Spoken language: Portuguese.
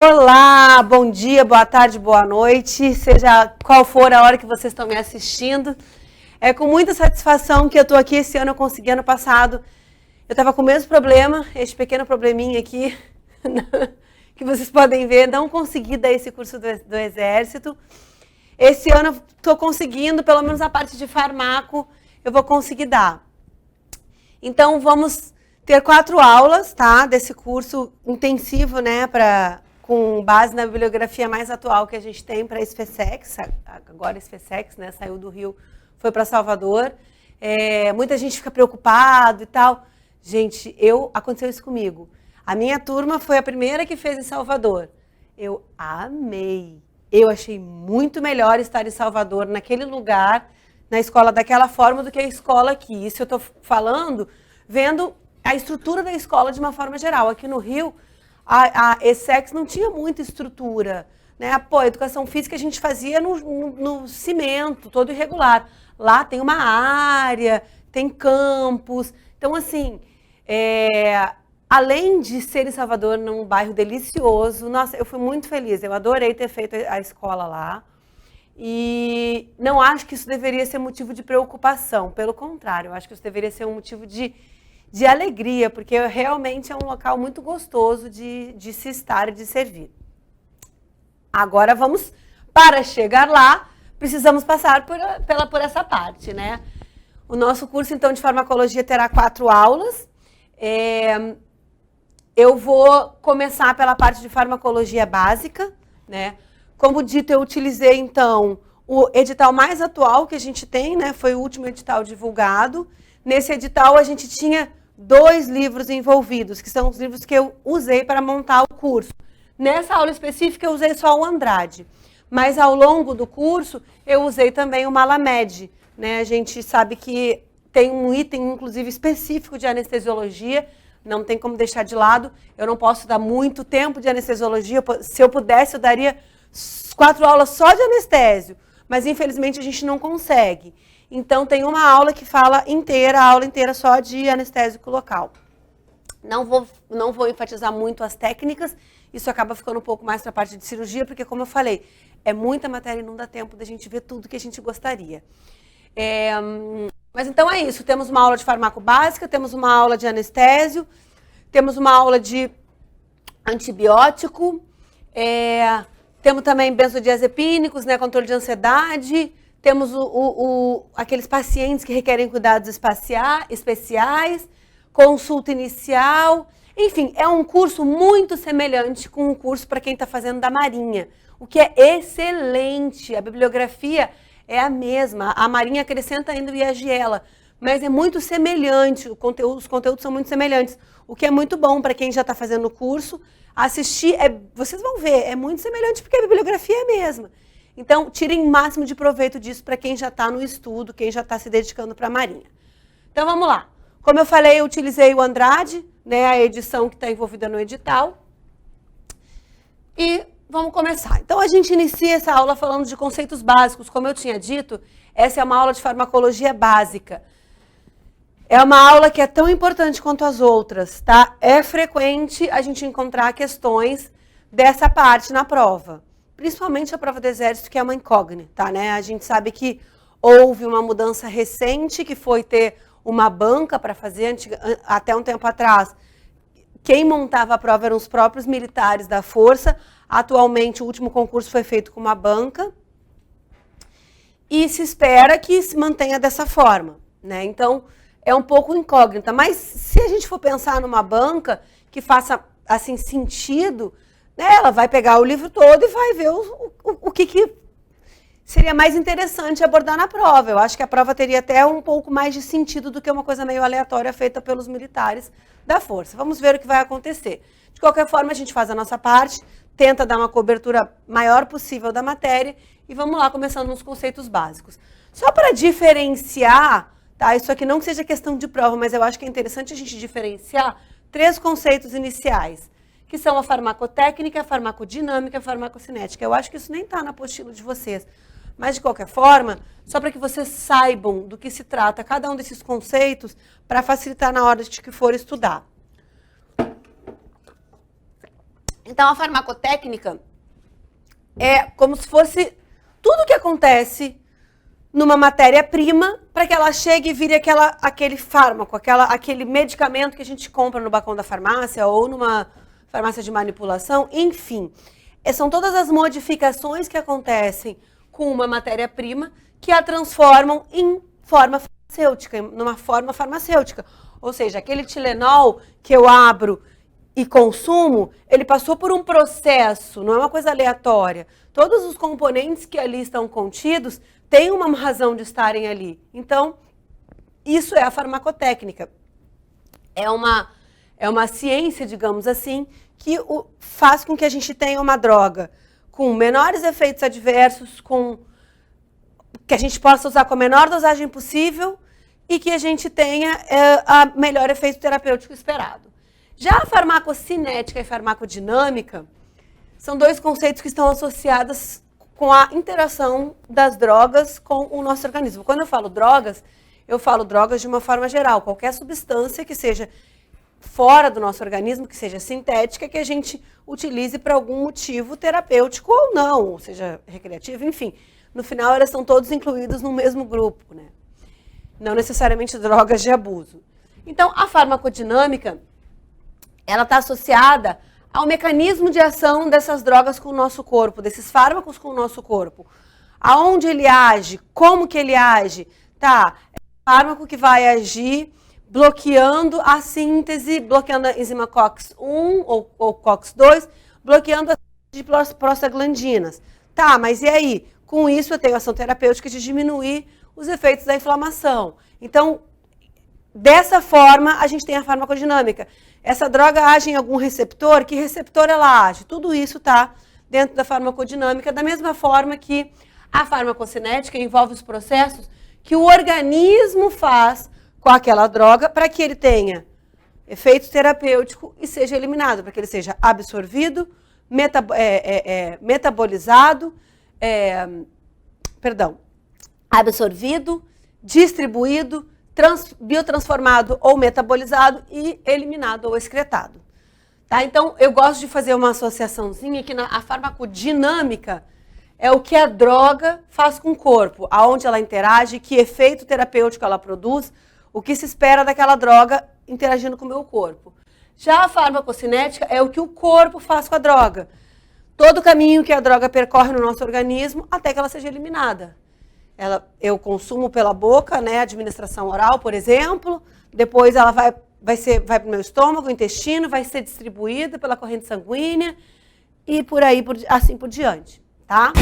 Olá, bom dia, boa tarde, boa noite, seja qual for a hora que vocês estão me assistindo. É com muita satisfação que eu estou aqui esse ano, eu consegui ano passado. Eu estava com o mesmo problema, este pequeno probleminha aqui, que vocês podem ver, não consegui dar esse curso do Exército. Esse ano eu estou conseguindo, pelo menos a parte de farmaco, eu vou conseguir dar. Então vamos ter 4 aulas, tá, desse curso intensivo, né, com base na bibliografia mais atual que a gente tem para a SFSEX, agora a SFSEX, né, saiu do Rio, foi para Salvador. Muita gente fica preocupado e tal. Gente, aconteceu isso comigo. A minha turma foi a primeira que fez em Salvador. Eu amei. Eu achei muito melhor estar em Salvador, naquele lugar, na escola daquela forma, do que a escola aqui. Isso eu estou falando, vendo a estrutura da escola de uma forma geral. Aqui no Rio, a ESSEX não tinha muita estrutura, né? A educação física a gente fazia no cimento, todo irregular. Lá tem uma área, tem campus. Então, assim, além de ser em Salvador, num bairro delicioso, nossa, eu fui muito feliz. Eu adorei ter feito a escola lá. E não acho que isso deveria ser motivo de preocupação. Pelo contrário, eu acho que isso deveria ser um motivo de alegria, porque realmente é um local muito gostoso de se estar e de servir. Agora para chegar lá, precisamos passar por essa parte, né? O nosso curso, então, de farmacologia terá 4 aulas. Eu vou começar pela parte de farmacologia básica, né? Como dito, eu utilizei, então, o edital mais atual que a gente tem, né? Foi o último edital divulgado. Nesse edital, a gente tinha 2 livros envolvidos, que são os livros que eu usei para montar o curso. Nessa aula específica, eu usei só o Andrade, mas ao longo do curso, eu usei também o Malamed, né? A gente sabe que tem um item, inclusive, específico de anestesiologia, não tem como deixar de lado. Eu não posso dar muito tempo de anestesiologia, se eu pudesse, eu daria 4 aulas só de anestésio, mas infelizmente a gente não consegue. Então, tem uma aula que fala a aula inteira só de anestésico local. Não vou enfatizar muito as técnicas, isso acaba ficando um pouco mais para a parte de cirurgia, porque, como eu falei, é muita matéria e não dá tempo da gente ver tudo que a gente gostaria. Mas então é isso, temos uma aula de farmaco básica, temos uma aula de anestésio, temos uma aula de antibiótico, temos também benzodiazepínicos, né, controle de ansiedade. Temos aqueles pacientes que requerem cuidados especiais, consulta inicial. Enfim, é um curso muito semelhante com um curso para quem está fazendo da Marinha, o que é excelente. A bibliografia é a mesma, a Marinha acrescenta ainda o IAGELA, mas é muito semelhante, os conteúdos são muito semelhantes, o que é muito bom para quem já está fazendo o curso. Assistir, vocês vão ver, é muito semelhante porque a bibliografia é a mesma. Então, tirem o máximo de proveito disso para quem já está no estudo, quem já está se dedicando para a Marinha. Então, vamos lá. Como eu falei, eu utilizei o Andrade, né, a edição que está envolvida no edital. E vamos começar. Então, a gente inicia essa aula falando de conceitos básicos. Como eu tinha dito, essa é uma aula de farmacologia básica. É uma aula que é tão importante quanto as outras, tá? É frequente a gente encontrar questões dessa parte na prova. Principalmente a prova do Exército, que é uma incógnita, né? A gente sabe que houve uma mudança recente, que foi ter uma banca para fazer, até um tempo atrás. Quem montava a prova eram os próprios militares da Força. Atualmente, o último concurso foi feito com uma banca. E se espera que se mantenha dessa forma, né? Então, é um pouco incógnita. Mas se a gente for pensar numa banca que faça, assim, sentido, ela vai pegar o livro todo e vai ver o que seria mais interessante abordar na prova. Eu acho que a prova teria até um pouco mais de sentido do que uma coisa meio aleatória feita pelos militares da Força. Vamos ver o que vai acontecer. De qualquer forma, a gente faz a nossa parte, tenta dar uma cobertura maior possível da matéria e vamos lá, começando nos conceitos básicos. Só para diferenciar, tá? Isso aqui não que seja questão de prova, mas eu acho que é interessante a gente diferenciar 3 conceitos iniciais, que são a farmacotécnica, a farmacodinâmica e a farmacocinética. Eu acho que isso nem está na apostila de vocês. Mas, de qualquer forma, só para que vocês saibam do que se trata cada um desses conceitos, para facilitar na hora de que for estudar. Então, a farmacotécnica é como se fosse tudo que acontece numa matéria-prima para que ela chegue e vire aquele fármaco, aquele medicamento que a gente compra no balcão da farmácia ou numa farmácia de manipulação, enfim. São todas as modificações que acontecem com uma matéria-prima que a transformam em forma farmacêutica, numa forma farmacêutica. Ou seja, aquele Tilenol que eu abro e consumo, ele passou por um processo, não é uma coisa aleatória. Todos os componentes que ali estão contidos têm uma razão de estarem ali. Então, isso é a farmacotécnica. É uma ciência, digamos assim, que faz com que a gente tenha uma droga com menores efeitos adversos, que a gente possa usar com a menor dosagem possível e que a gente tenha o melhor efeito terapêutico esperado. Já a farmacocinética e farmacodinâmica são dois conceitos que estão associados com a interação das drogas com o nosso organismo. Quando eu falo drogas de uma forma geral, qualquer substância que seja fora do nosso organismo, que seja sintética, que a gente utilize para algum motivo terapêutico ou não, ou seja, recreativo, enfim. No final, elas são todos incluídos no mesmo grupo, né? Não necessariamente drogas de abuso. Então, a farmacodinâmica, ela está associada ao mecanismo de ação dessas drogas com o nosso corpo, desses fármacos com o nosso corpo. Aonde ele age, como que ele age. Tá, é um fármaco que vai agir bloqueando a síntese, bloqueando a enzima COX-1 ou COX-2, bloqueando a síntese de prostaglandinas. Tá, mas e aí? Com isso eu tenho ação terapêutica de diminuir os efeitos da inflamação. Então, dessa forma, a gente tem a farmacodinâmica. Essa droga age em algum receptor? Que receptor ela age? Tudo isso está dentro da farmacodinâmica, da mesma forma que a farmacocinética envolve os processos que o organismo faz com aquela droga para que ele tenha efeito terapêutico e seja eliminado, para que ele seja absorvido, metabolizado, absorvido, distribuído, biotransformado ou metabolizado e eliminado ou excretado. Tá? Então, eu gosto de fazer uma associaçãozinha que a farmacodinâmica é o que a droga faz com o corpo, aonde ela interage, que efeito terapêutico ela produz, o que se espera daquela droga interagindo com o meu corpo. Já a farmacocinética é o que o corpo faz com a droga. Todo o caminho que a droga percorre no nosso organismo até que ela seja eliminada. Eu consumo pela boca, né, administração oral, por exemplo, depois ela vai para o meu estômago, intestino, vai ser distribuída pela corrente sanguínea e por aí, assim por diante, tá?